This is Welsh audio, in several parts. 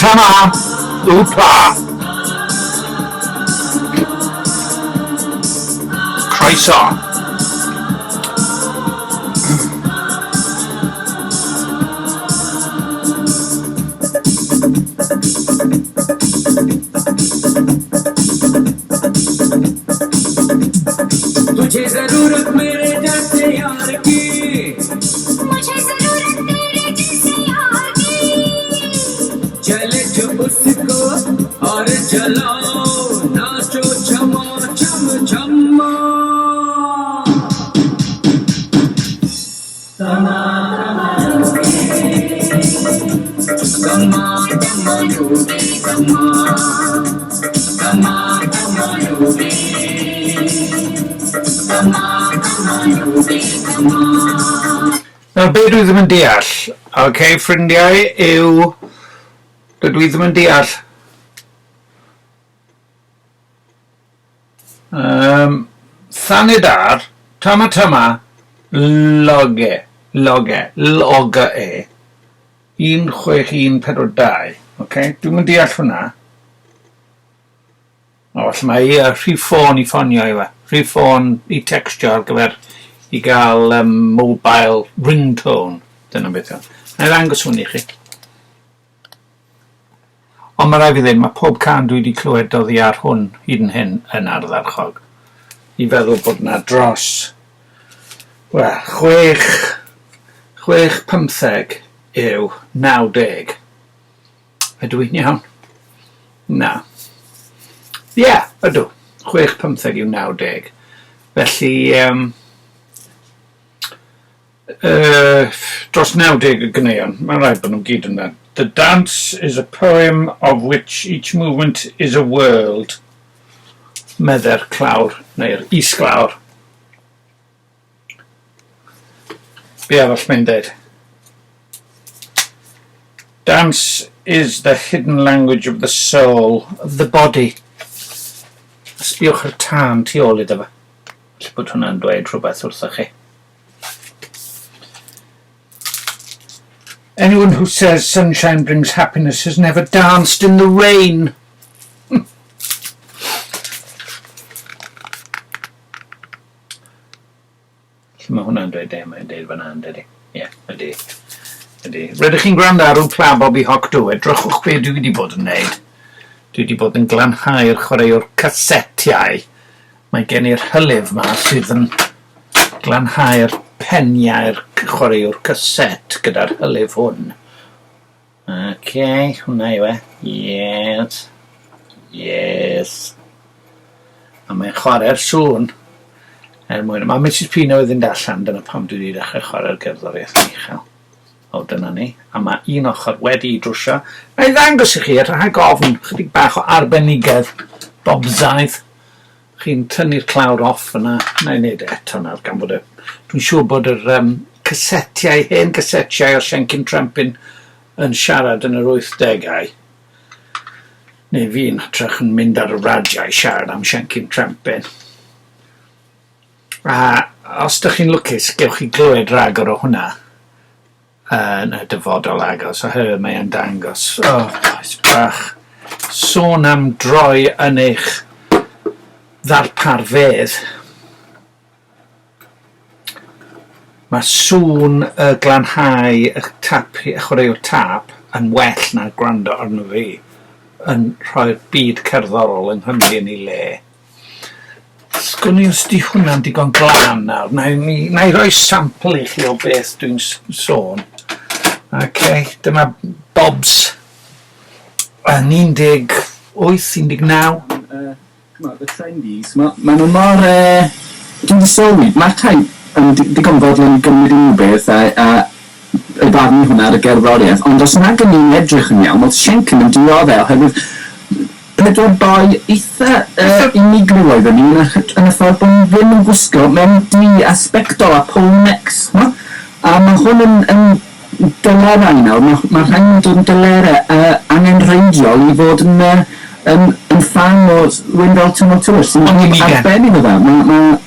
Tama, Wpla. Croeso. तुझे जरूरत मेरे जैसे यार की मुझे जरूरत तेरे जैसे यार की चले जो उसको और जलाओ नाचो छमा छम छम्मा तमा तमा तमा डूबे तमा तमा तमा डूबे Nawr, be dwi ddim yn deall, ffrindiau, yw... Dwi ddim yn deall. Thanedar, tama, loge, 16142. Dwi'n yn deall hwnna. O, felly mae rhif ffôn i ffonio i fe. Rhif ffôn i textio ar gyfer i gael mobile ringtone. Dyna beth yw. Na i ddangos hwn i chi. Ond mae rai fi ddweud, mae pob can dwi wedi clywed oddi ar hwn hyd yn hyn yn ardderchog. I feddwl bod yna dros, wel, 6-15 yw 90. Ydw i'n iawn? Na. Ie, ydw. 6-15 yw 90. Felly, dros 90 y ganeuon, mae'n rhaid bod nhw'n gyd yna. The dance is a poem of which each movement is a world. Medder clawr, neu'r isglawr. Be arall mae'n dweud? Dance is the hidden language of the soul, of the body. Sbiwch yr tân tu ôl iddo fe. Felly bod hwnna'n dweud rhywbeth wrthoch chi. Anyone who says sunshine brings happiness has never danced in the rain. Mae hwnna'n dweud mae'n dweud fan'na, ydy. Ie, ydy. Rydych chi'n gwrando ar Wpla Bobby Hoc dw, edrychwch be dwi wedi bod yn neud. Dwi wedi bod yn glanhau'r chwaraewr casetiau. Mae gen i'r hylif yma sydd yn glanhau'r peniau'r chwaraewr caset gyda'r hylif hwn. Hwnna yw e. Yes. A mae'n chwarae'r sŵn. Mae Mrs Pino wedi mynd allan, dyna pam dwi wedi dechrau chwarae'r gerddoriaeth Michal. O, dyna ni. A mae un ochr wedi I drwsio. Na I ddangos I chi, rhag ofn, chydig bach o arbenigedd, bobsaidd. Chi'n tynnu'r clawr off yna. Na I wneud eto nawr, gan bod dwi'n siŵr bod yr casetiau, hen casetiau o'r Siencyn Trampin yn siarad yn yr 80au. Neu fi'n hytrach yn mynd ar y radiau siarad am Siencyn Trampin. A os ydych chi'n lwcus, gewch chi glywed ragor o hwnna yn y dyfodol agos, oherwydd mae'n dangos. Oes bach. Sôn am droi yn eich ddarparfedd. Mae sŵn y glanhau y chwaraewr tap yn well na gwrando arno fi yn rhoi'r byd cerddorol yng Nghymru yn ei le. Sgwn I os di hwnna'n digon glân nawr. Na I roi sampl I chi o beth dwi'n sôn. Dyma Bobs yn 19. The trendies, maen nhw mor... Dwi'n sylwi, mae'r rhaid yn digon fodlon gymryd unrhyw beth a y barn hwnna ar y gerddoriaeth, ond os nag yn ni'n edrych yn iawn, oedd Siencyn yn dioddau oherwydd pedwar boi eitha unigryw oedden ni yn y ffordd bod nhw ddim yn gwisgo mewn di aspectol a pole necks. hwn yn dylerau nawr, mae rhaid yn dod yn dylerau angenreidiol I fod yn fan o rwy'n fel Tymor Tywys sy'n arbennig o dda. Mae'n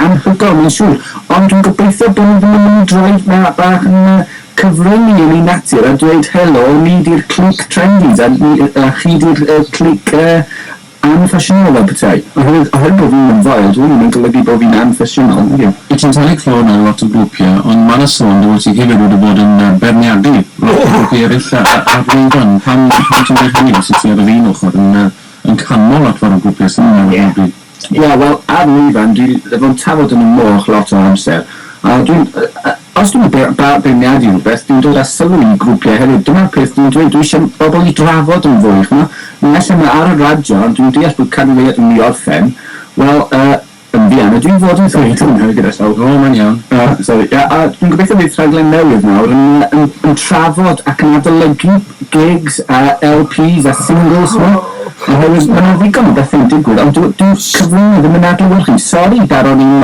anhygol, mae'n siŵr. Ond dwi'n gobeithio bod nhw ddim yn droed bach yn cyfryngu yn ei natur a dweud helo, ni di'r clic trendies a chi di'r clic anffasiynol o bethau. Oherwydd bod fi'n ymfoel, dwi'n golygu bod fi'n anffasiynol. Ti'n talu clon ar lot o grwpiau, ond mae'n sôn dwi'n ti hefyd wedi bod yn berniadu lot o grwpiau eraill ar rwy'n pan ti'n dweud hynny sydd ti ar yr un ochr yn canmol at fawr o grwpiau sy'n yn ymwneud. Ie, wel, ar wyfan, dwi'n tafod yn y moch lot o amser. Os dwi'n berniadu rhywbeth, dwi'n dod â sylw I grwpiau hefyd. Dyma'r peth dwi'n dweud, dwi eisiau bobl I drafod yn fwy. Mae'n allan ar y radio, ond dwi'n deall bod cadwyd yn ei orffen. Wel, yn fian, a dwi'n fod yn ddweud hwnna gyda sawl. O, mae'n iawn. Sorry. A dwi'n gobeithio bydd rhaglen newydd nawr yn trafod ac yn adolygu gigs a LPs a singles nhw. Oherwydd mae'n ddigon o bethau'n digwydd, ond dwi'n cyflwyno ddim yn adlewyrchu. Sori daron i'n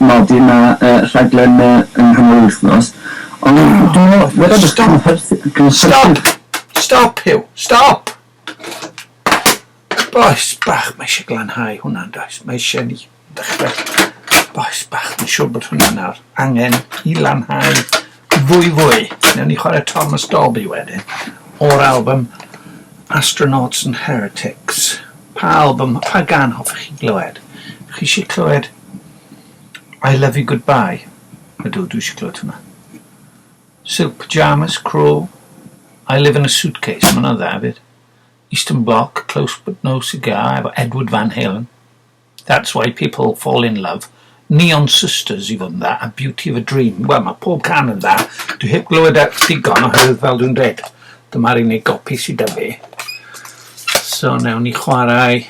modyn a rhaglen yng nghanol wythnos, ond dwi'n meddwl... Stop, Hugh, stop! Boes bach, mae eisiau glanhau hwnna'n does. Mae eisiau ni dechrau. Boes bach, mae'n siŵr bod hwnna'n nawr angen I lanhau fwy. Newn ni chwarae Thomas Dolby wedyn o'r album Astronauts and Heretics. Pa album, pa gan hoffech chi glywed? Chi eisiau clywed I Love You Goodbye? Ydw, dwi eisiau clywed hwnna. Silk Pyjamas, Crow, I Live in a Suitcase, mae hwnna dda hefyd. Eastern Bloc, Close But No Cigar, efo Edward Van Halen. That's Why People Fall in Love. Neon Sisters I fod yn dda, A Beauty of a Dream. Wel, mae pob can yn dda. Dwi heb glywed digon oherwydd fel dwi'n dweud. Dyma'r unig gopi sydd â fi. So, newn ni chwarae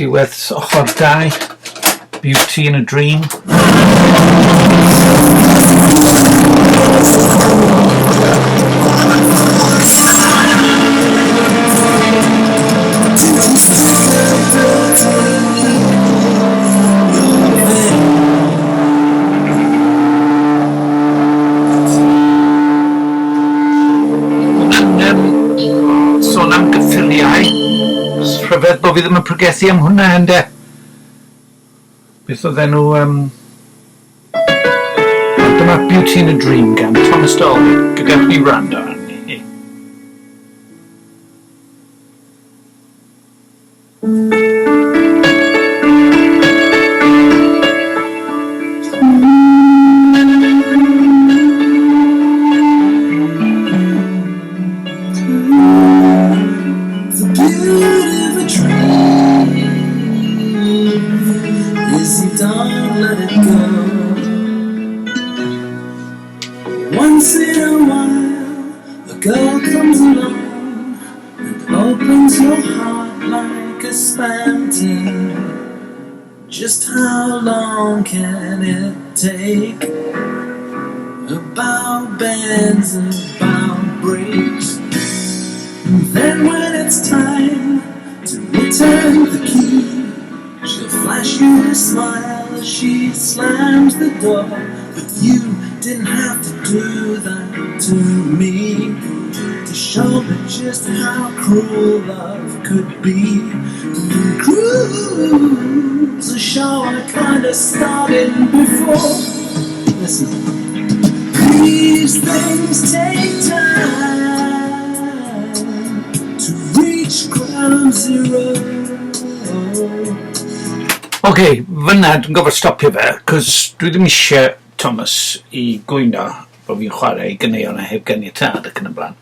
diwedd ochr 2, Beauty in a Dream. Sôn am gyffuriau. Rhyfedd bod fi ddim yn pregethu am hwnna ynde. Beth oedd enw dyma Beauty in a Dream gan Thomas Dolby. Gygewch ni wrando arni. Once in a while, a girl comes along and opens your heart like a spam tin. Just how long can it take? About bends, about breaks. And then when it's time to return the key, she'll flash you a smile as she slams the door. But you didn't have to do that to me, to show me just how cruel love could be. Cruel, so show I kinda started before. Listen, these things take time to reach ground zero. Okay, fyna dwi'n gofod stopio fe, cos dwi ddim eisiau Thomas I gwyno bod fi'n chwarae I ganeuon a heb ganiatad ac yn y blaen.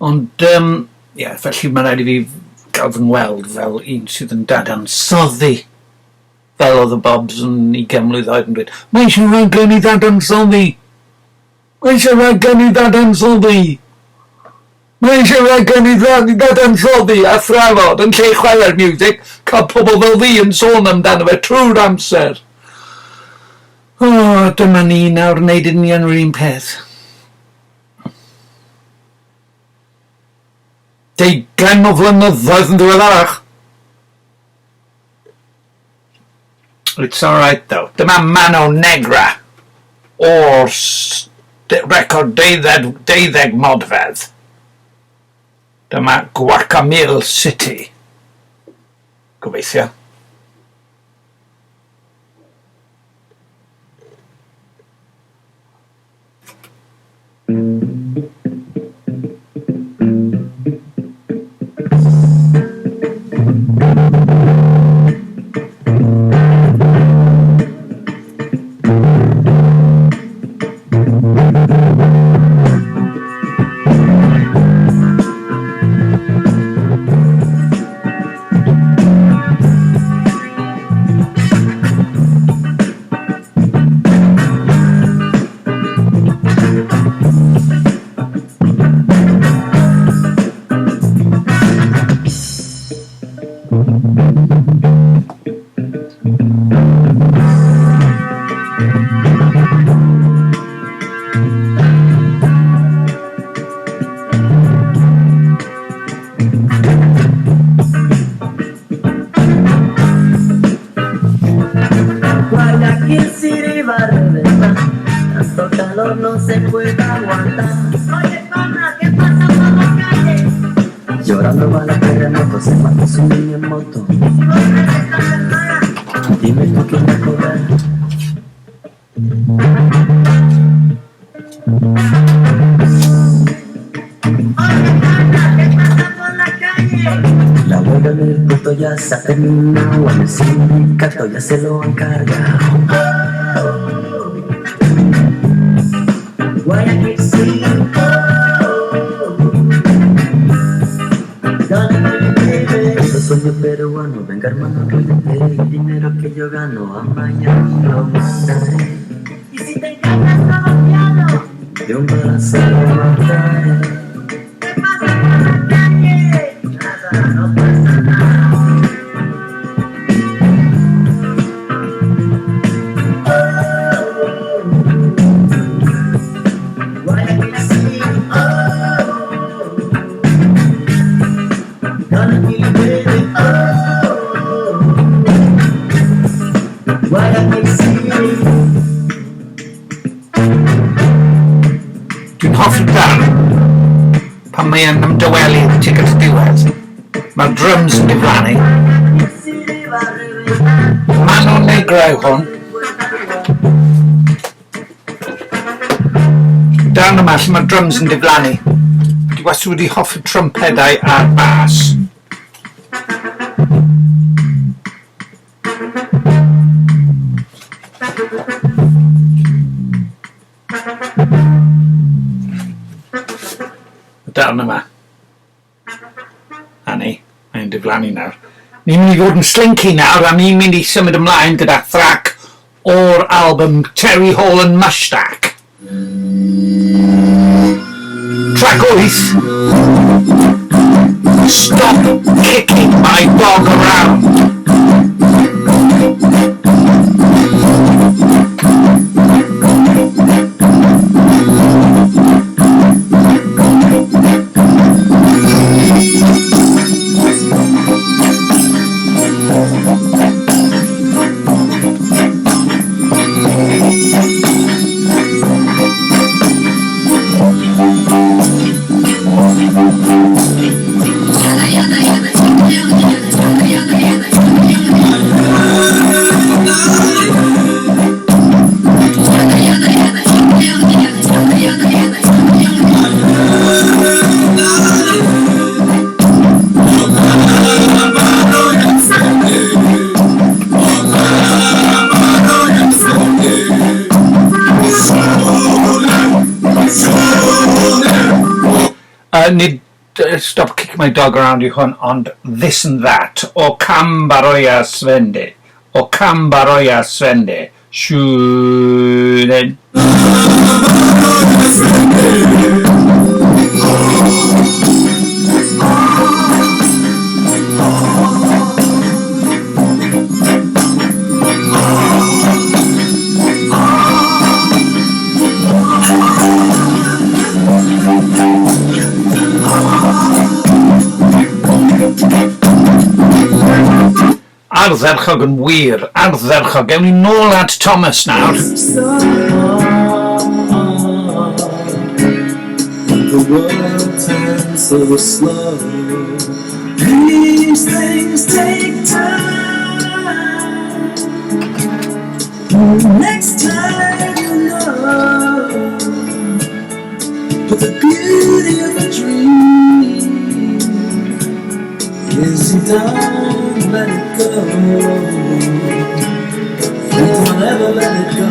Ond, felly mae rhaid I fi gael fy ngweld fel un sydd yn dadansoddi. Fel oedd y Bobs yn 20 mlwydd oed yn dweud, mae eisiau rhaglen I ddadansoddi. Mae eisiau rhaglen I ddadansoddi. Mae eisiau rhaglen I ddadansoddi a thrafod yn lle chwarae'r music, cael pobl fel fi yn sôn amdano fe trwy'r amser. O, dyma ni nawr wneud yn yr un peth. 20 o flynyddoedd yn ddiweddarach. It's alright though. Dyma Mano Negra o'r record 12 modfedd. Dyma Guacamole City. Gobeithio. Guayaquil City va a reventar, tanto calor no se puede aguantar. Oye, pana, ¿qué pasa por la calle? Llorando va la terremoto, se mató su niño en moto. Dime tú quién va a cobrar. La huelga del puerto ya se ha terminado, al sindicato ya se lo han cargado. Guayaquil City, los sueños peruanos, venga hermano, que el dinero que yo gano a Miami lo mandaré. Y si te encargas colombiano, de un balazo lo mataré. ¿Qué pasa por la calle? Nada, no pasa nada. Guayaquil City, gonna be baby, Guayaquil City. Dwi'n hoffi dan pan mae yn ymdywelu tuag at y diwedd. Mae'r drums yn diflannu. Maen nhw'n neud grew hwn. Dan yma lle mae'r drums yn diflannu. Dwi wastad wedi hoffi trumpedau a'r bas. Darn yma. A ni, mae'n diflannu nawr. Ni'n mynd i fod yn slinky nawr a ni'n mynd i symud ymlaen gyda thrac o'r album Terry Hall and Mushtack. Track 8. Stop kicking my dog around. Stop kicking my dog around yw hwn, ond This and That o Cam Baroya Svende. O Cam Baroya Svende. Swnllyd. Ardderchog yn wir, ardderchog. Gewn ni nôl at Thomas nawr. down so slow. These things take time. Next time you know. But the beauty of a dream is you don't let it go. You don't ever let it go.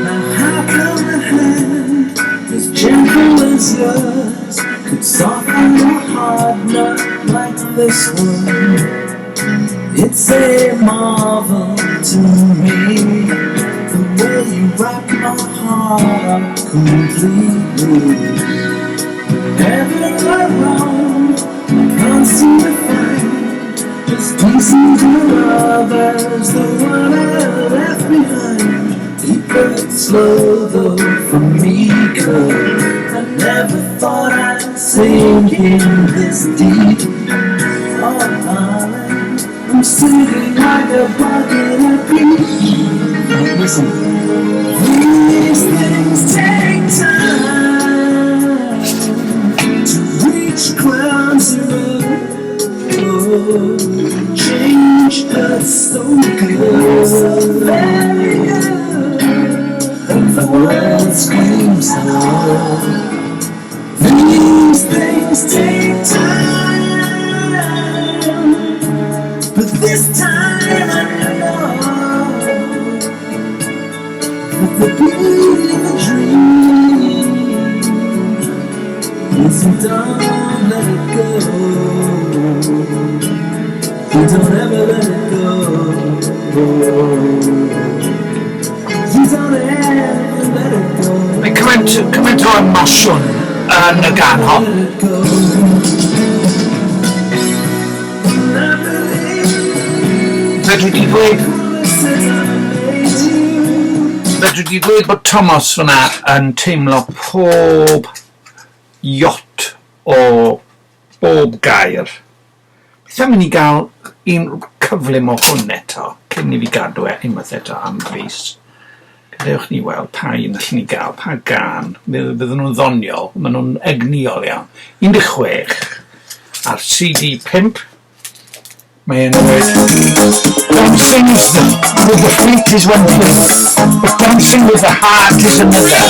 Now how come a hand as gentle as yours could soften a hard nut like this one? It's a marvel to me, the way you rock my heart completely. Ever around, I can't seem to find this decent others, the one I left behind. Deeper, slow though for me, 'cause I never thought I'd sink in this deep. Oh, darling, I'm sitting like a bug in a beach. Listen. These things take time to reach ground zero. Change us so good, so very good, and the world screams low. These things take time, but this time I know that the beauty of a dream is you don't let it go. You don't ever let it go. You don't ever let it go. Mae cymaint o emosiwn yn y gan hon. Fedri di dweud bod Thomas fyna yn teimlo pob iot o bob gair. Beth am i ni gael un cyflym o hwn eto, cyn i fi gadw unwaith eto am fis. Gadewch ni weld pa un allwn ni gael, pa gan. Bydden nhw'n ddoniol, maen nhw'n egniol iawn. 16 ar CD 5. Mae e'n dweud, dancing with the feet is one thing, but dancing with the heart is another.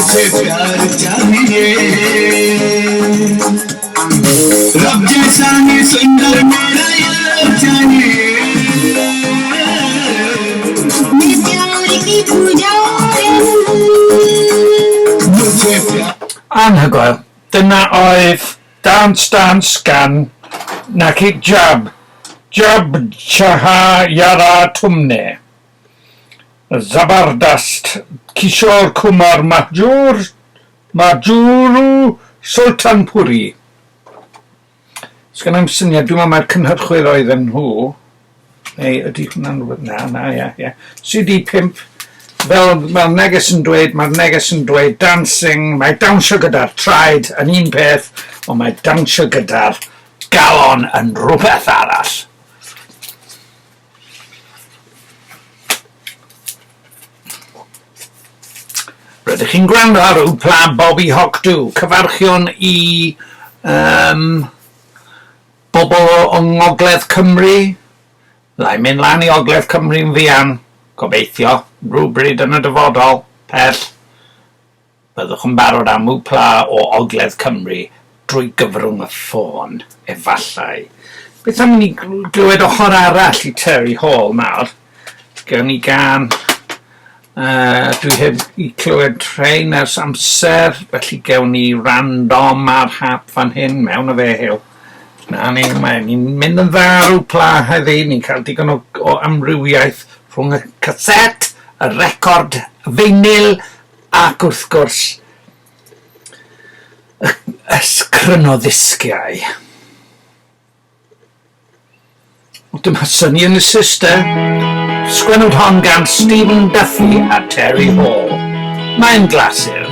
मुझे प्यार चाहिए रब जैसा ही सुंदर मेरा यार चाहिए मैं प्यार की पूजा मुझे प्यार Anhygoel. Dyna oedd Dance Dance gan Nakid Jab Chaha Yara Tumne. Zabardast Kishore Kumar Majuru Sultanpuri. Sgan I'm syniad, dwi'n meddwl mae'r cynhyrchwyr oedd yn nhw. Neu ydy hwnna'n rhywbeth? Na, ia. CD 5, fel neges yn dweud, mae'r neges yn dweud dancing, mae dawnsio gyda'r traed yn un peth, ond mae dawnsio gyda'r galon yn rhywbeth arall. Rydych chi'n gwrando ar Wpla Bobby Hocdw, cyfarchion i bobl o Ngogledd Cymru. Byddai'n mynd lan i Ogledd Cymru'n fuan, gobeithio, rhywbryd yn y dyfodol, pell. Byddwch yn barod am Wpla o Ogledd Cymru drwy gyfrwng y ffôn, efallai. Beth am ni glywed ochr arall I Terry Hall nawr? Gawn ni gan... dwi heb I clywed trein ers amser, felly gawn ni random ar hap fan hyn mewn o fe hew. Na ni, ni'n mynd yn dda ar Wpla heddi, ni'n cael digon o amrywiaeth rhwng y caset, y record, y feinyl, ac wrth gwrs y sgrynodisgiau. Dyma syni yn y sister, sgwennwyd hon gan Stephen Duffy a Terry Hall. Mae'n glasur.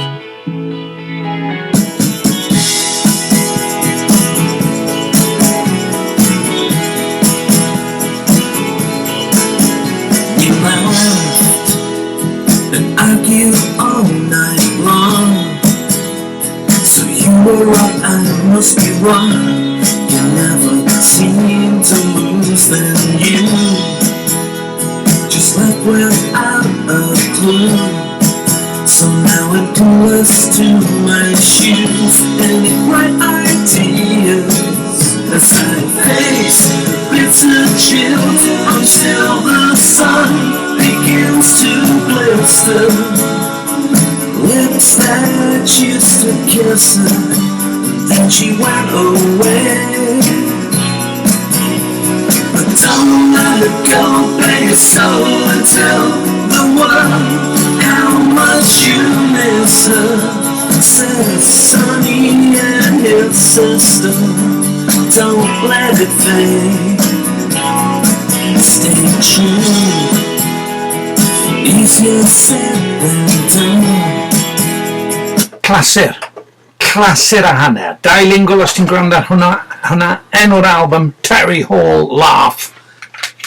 We laughed and argued all night long. So you were right, I must be wrong. You never seem to lose, then you just left without a clue. So now I'm clueless to my shoes. Any bright ideas as I face bitter chills until the sun begins to blister. Lips that used to kiss her, then she went away. But don't let her go, beg her soul, and tell the world how much you miss her. Said Sonny and his sister, don't let it fade. Stay true, easier said than done. Clasur a hanner. Dailingol os ti'n gwrando ar hwnna enw'r album Terry Hall Laugh.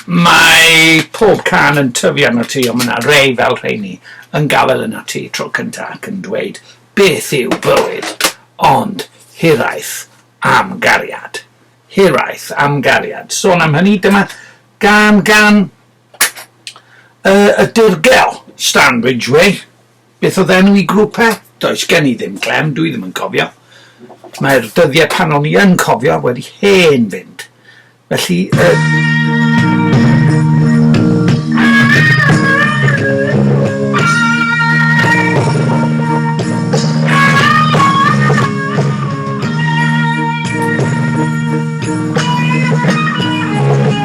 Mae pob can yn tyfu arno ti, ond mae yna rei fel rheini yn gafel yno ti tro cyntaf ac yn dweud beth yw bywyd, ond hiraeth am gariad. Hiraeth am gariad. Sôn am hynny, dyma gan y dirgel Stan Ridgway. Beth oedd enw I grwpau? Does gen I ddim clem, dwi ddim yn cofio. Mae'r dyddiau pan o'n I yn cofio wedi hen fynd. Felly...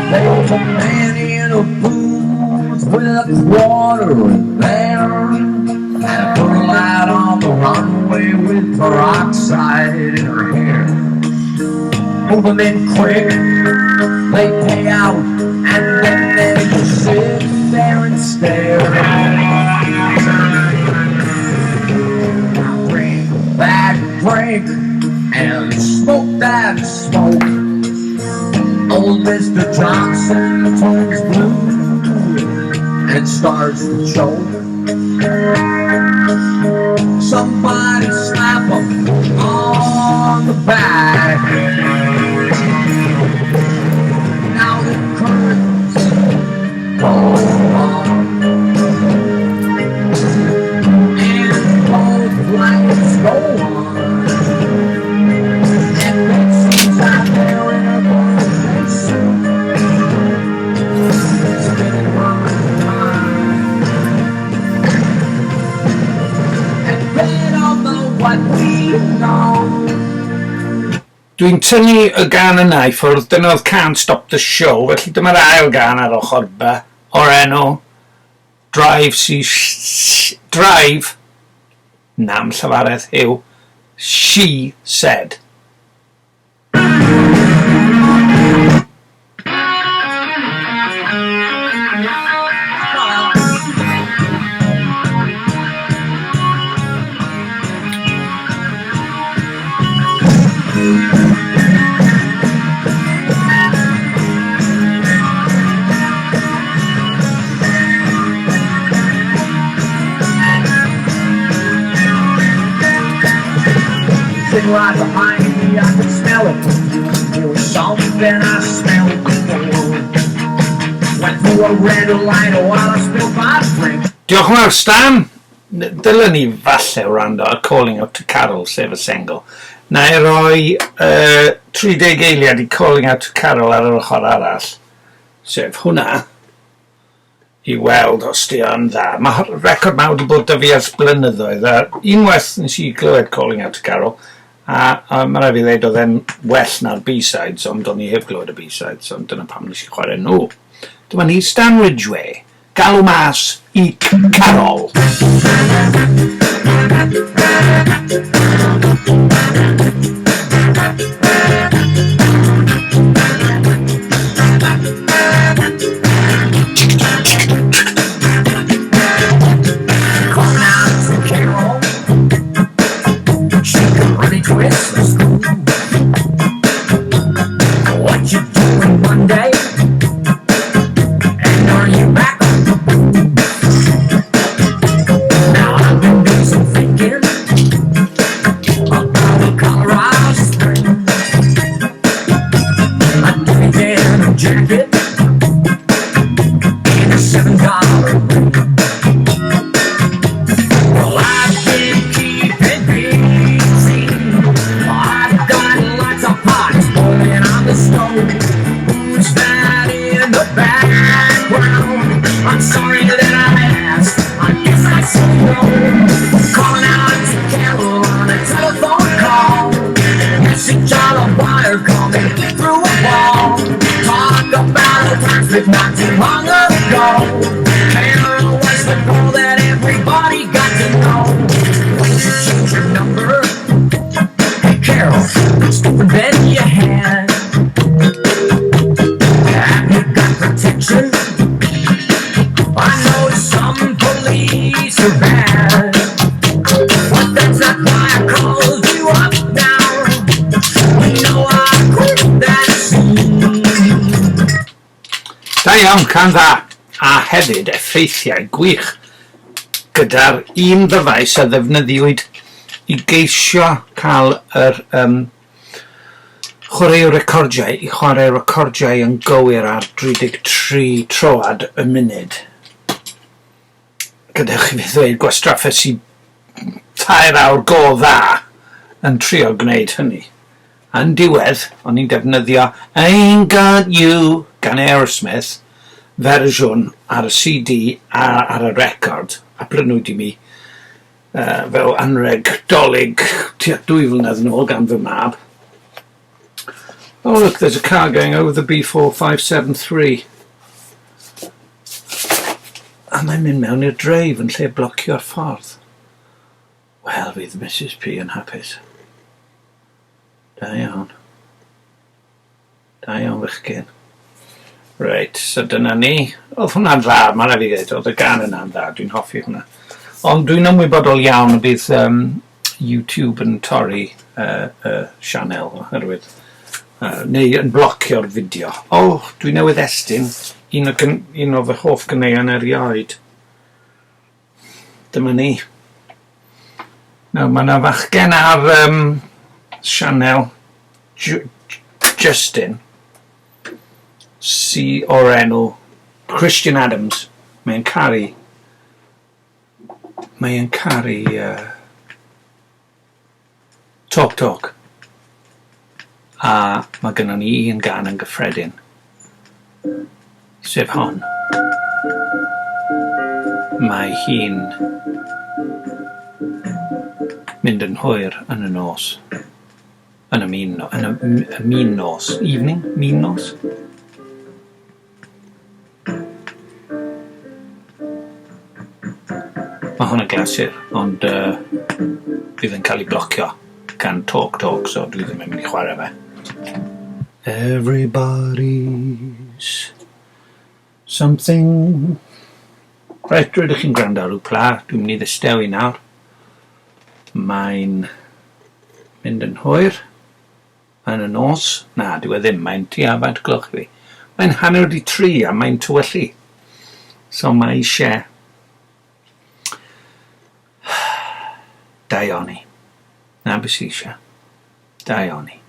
There was a man in a booth with water in there, and a girl out on the runway with peroxide in her hair. Moving in quick, they pay out, and then they just sit there and stare. Drink that drink and smoke that smoke. Old Mr. Johnson turns blue and starts to choke. Somebody slap him on the back. Now the curtains go on, and both lights go on, and Betsy's out there in her birthday suit, spinning her mind, and they don't know what we know. Dwi'n tynnu y gan yna I ffwrdd, dyna oedd Can't Stop the Show, felly dyma'r ail gan ar ochr B o'r enw Drive, nam llafaredd yw She Said. Right behind me, I could smell it. There was something I smelled before. Went through a red light while I spilled my drink. Diolch yn fawr Stan. Dylen ni falle wrando ar Calling Out to Carol sef y single. Na i roi 30 eiliad i Calling Out to Carol ar yr ochr arall. Sef hwnna. I weld os di o'n dda. Mae record ma wedi bod da fi ers blynyddoedd. Unwaith nes i glywed Calling Out to Carol. A mae rai fi ddeud oedd e'n well na'r B-sides, ond o'n i heb glywed y B-sides, ond dyna pam nes i chwarae nhw. Dyma ni Stan Ridgway. Galw mas i Carol. Christmas school. What you doing Monday? And are you back on the boom? Now I've been doing some thinking about the Colorado Springs. A dirty denim jacket and a $7 ring. Well, I've been keeping busy. I've got lots of pots boiling on the stove. Who's that in the background? I'm sorry that I asked. I guess I said no. Calling out to Carol on a telephone call. Message on a wire coming through a wall. Talk about the times but not too long ago. Carol was the girl that everybody got to know. When you change your number, Carol, stupid bet you had. Have you got protection? I know some police are bad, but that's not why I called you up now. You know I quit that scene. Da iawn, can dda. A hefyd effeithiau gwych gyda'r un ddyfais a ddefnyddiwyd i geisio cael yr chwarae'r recordiau i chwarae'r recordiau yn gywir ar 33 troad y munud. Gadewch i fi ddweud gwastraffes i 3 awr go dda yn trio gwneud hynny. Yn diwedd, o'n i'n defnyddio Ain't Got You gan Aerosmith fersiwn ar y CD a ar y record a brynwyd i mi fel anreg dolyg tua 2 flynedd yn ôl gan fy mab. Oh look, there's a car going over the B4573. A mae'n mynd mewn i'r dreif yn lle blocio'r ffordd. Wel, fydd Mrs P yn hapus. Da iawn. Da iawn fychgyn. Reit, so dyna ni. Oedd hwnna'n dda, mae'n rhaid i ddweud, oedd y gan yna'n dda, dwi'n hoffi hwnna. Ond dwi'n ymwybodol iawn y bydd YouTube yn torri sianel oherwydd, neu yn blocio'r fideo. O, dwi'n newydd estyn un o fy hoff gyneuon erioed. Dyma ni. Nawr, mae yna fachgen ar sianel Justin o'r enw Christian Adams. Mae'n caru Talk. A mae gennym ni un gan yn gyffredin. Sef hon. Mae hi'n mynd yn hwyr yn y nos. Yn y mean nos. Evening? Mean nos? Mae hwn yn glasur, ond bydd yn cael ei blocio gan Talk, so dwi ddim yn mynd i chwarae fe. Everybody's something. Right, rydych chi'n gwrando ar Wpla, dwi'n mynd i ddistew i nawr. Mae'n mynd yn hwyr yn y nos. Na, dwi ddim, mae'n tua faint gloch i fi. Mae'n 2:30 a mae'n tywyllu. So mae eisiau Daioni. Na beth sy'n eisiau. Daioni.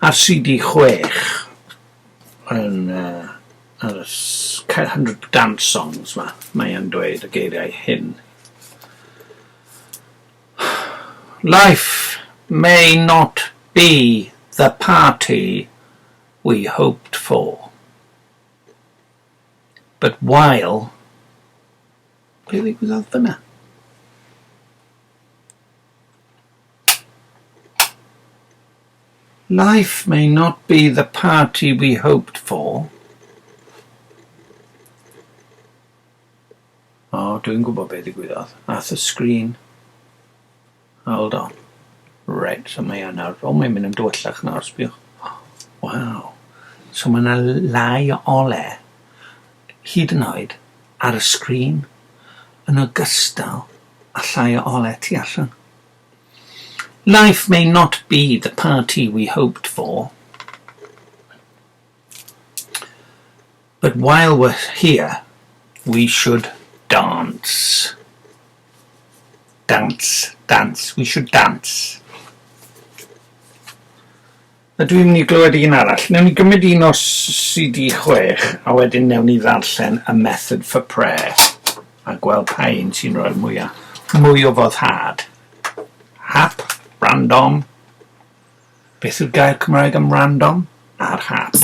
Ar CD 6 yn ar y 100 dance songs mae e'n dweud y geiriau hyn. Life may not be the party we hoped for, but while... Be ddigwyddodd fyna? Life may not be the party we hoped for. O, dwi'n gwybod be ddigwyddodd. Ath y screen. Hold on. Right, so mae yna. O, mae'n mynd yn dwyllach nawr, sbiwch. Wow. So mae yna lai o ole hyd yn oed ar y screen yn ogystal â llai o ole tu allan. Life may not be the party we hoped for, but while we're here, we should dance. Dance, dance, we should dance. A dwi'n mynd i glywed un arall. Newn ni gymryd un o CD 6 a wedyn newn ni ddarllen a method for prayer a gweld pa un sy'n rhoi mwy o foddhad. Hap, random. Beth yw'r gair Cymraeg am random? A'r hap.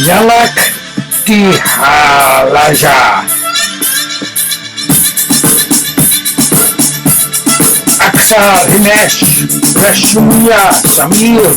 Yalak di halaja. Aksar Himesh Rashmiya Samir.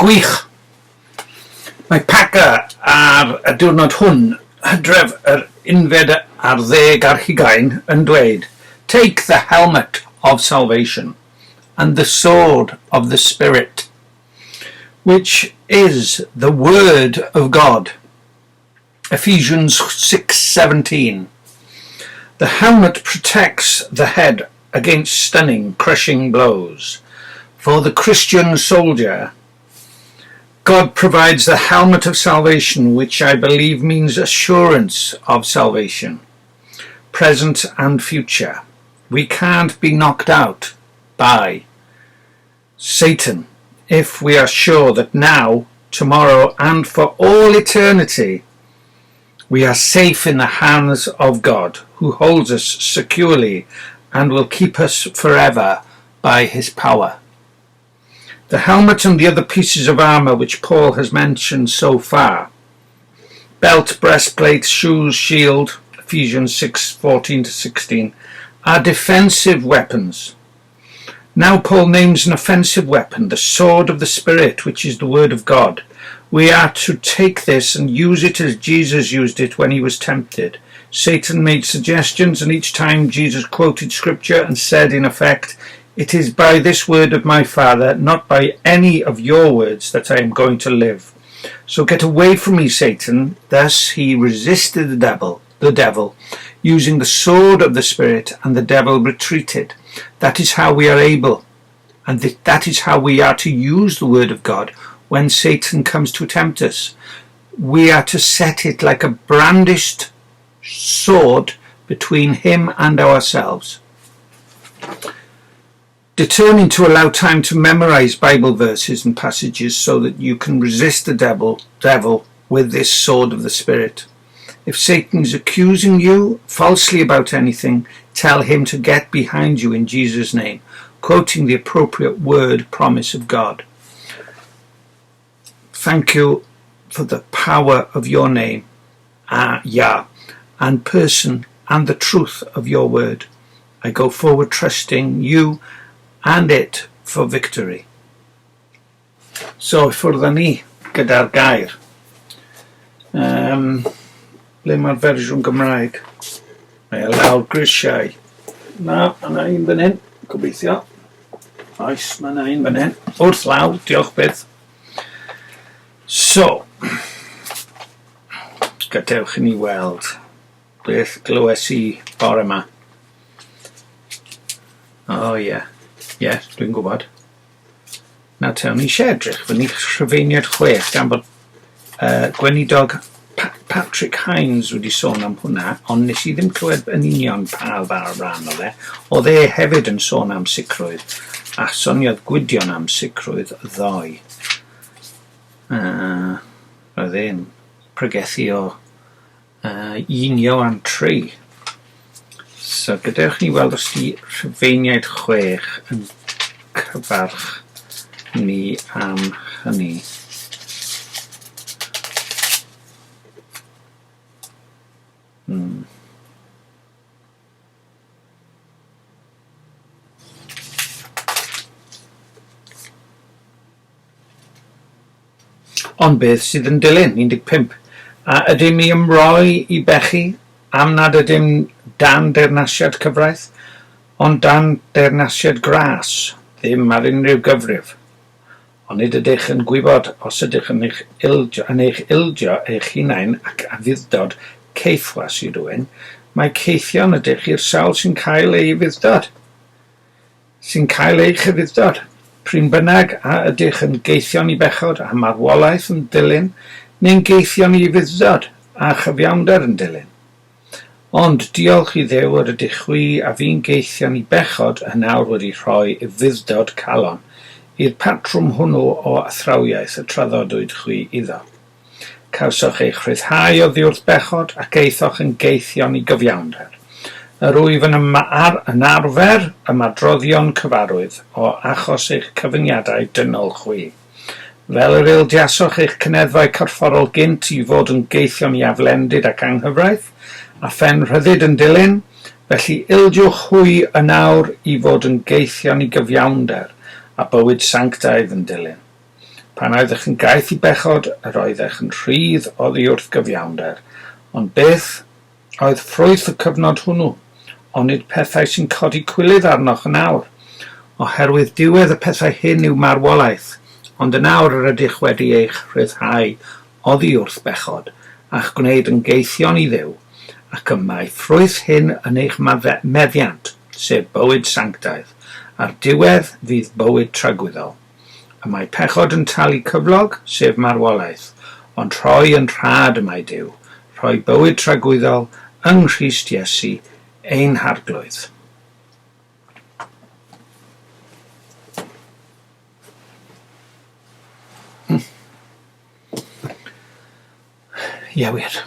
Gwych. Mae Paca ar y diwrnod hwn, Hydref yr 11 yn dweud, take the helmet of salvation and the sword of the Spirit, which is the word of God. Ephesians 6:17. The helmet protects the head against stunning, crushing blows. For the Christian soldier, God provides the helmet of salvation, which I believe means assurance of salvation, present and future. We can't be knocked out by Satan if we are sure that now, tomorrow, and for all eternity, we are safe in the hands of God, who holds us securely and will keep us forever by his power. The helmet and the other pieces of armour which Paul has mentioned so far belt, breastplate, shoes, shield, Ephesians 6:14-16, are defensive weapons. Now Paul names an offensive weapon, the sword of the Spirit, which is the Word of God. We are to take this and use it as Jesus used it when he was tempted. Satan made suggestions, and each time Jesus quoted scripture and said, in effect, "It is by this word of my Father, not by any of your words, that I am going to live. So get away from me, Satan." Thus he resisted the devil, using the sword of the Spirit, and the devil retreated. That is how we are able, and that is how we are to use the word of God when Satan comes to tempt us. We are to set it like a brandished sword between him and ourselves. Determine to allow time to memorize Bible verses and passages so that you can resist the devil with this sword of the Spirit. If Satan is accusing you falsely about anything, tell him to get behind you in Jesus' name, quoting the appropriate word promise of God. Thank you for the power of your name, Yah, and person, and the truth of your word. I go forward trusting you and it for victory. So, ffwrdd â ni gyda'r gair. Ble mae'r fersiwn Gymraeg? Mae lawr grisiau. Na, yna un fan hyn, gobeithio. Oes, mae yna un fan hyn. Wrth law, diolch byth. So, gadewch i ni weld beth glywes i bore yma. O ie, dwi'n gwybod. Nawr te, o'n i eisiau edrych fyny Rhufeiniad 6 gan bod gweinidog Patrick Hines wedi sôn am hwnna, ond nes i ddim clywed yn union pa ran o fe. Oedd e hefyd yn sôn am sicrwydd, a soniodd Gwydion am sicrwydd ddoe. Roedd e'n pregethu o 1 Ioan 3. So gadewch ni weld os di Rhufeiniaid 6 yn cyfarch ni am hynny. Ond beth sydd yn dilyn, 15. A ydym ni ymroi i bechu am nad ydym dan deyrnasiad cyfraith, ond dan deyrnasiad gras, ddim ar unrhyw gyfrif. Ond nid ydych yn gwybod os ydych yn eich ildio eich hunain ac afuddod ceithwas i rywun, mae ceithion ydych i'r sawl sy'n cael ei fuddod. Sy'n cael eich fuddod. Pryn bynnag a ydych yn geithion i bechod a marwolaeth yn dilyn, neu'n geithion i fuddod a chyfiawnder yn dilyn. Ond diolch i Dduw yr ydych chwi a fi'n geithion i bechod a nawr wedi rhoi y fuddod calon i'r patrwm hwnnw o athrawiaeth y traddodwyd chwi iddo. Cawsoch eich rhyddhau o ddiwrth bechod ac eithoch yn geithion i gyfiawnder. Yr wyf yn arfer ymadroddion cyfarwydd o achos eich cyfyngiadau dynol chwi. Fel yr ildiasoch eich cyneddfau corfforol gynt i fod yn geithion i aflendid ac anghyfraith, a phen rhyddid yn dilyn, felly ildiwch hwy yn awr i fod yn geithion i gyfiawnder a bywyd sanctaidd yn dilyn. Pan oeddech yn gaeth i bechod, yr oeddech yn rhydd oddi wrth gyfiawnder, ond beth oedd ffrwyth y cyfnod hwnnw, ond nid pethau sy'n codi cwilydd arnoch yn awr, oherwydd diwedd y pethau hyn yw marwolaeth, ond yn awr yr ydych wedi eich rhyddhau oddi wrth bechod, a'ch gwneud yn geithion i Dduw, ac y mae ffrwyth hyn yn eich meddiant, sef bywyd sanctaidd, a'r diwedd fydd bywyd tragwyddol. Y mae pechod yn talu cyflog, sef marwolaeth, ond rhoi yn rhad y mae Duw, rhoi bywyd tragwyddol yng Nghrist Iesu, ein harglwydd. Ie wir.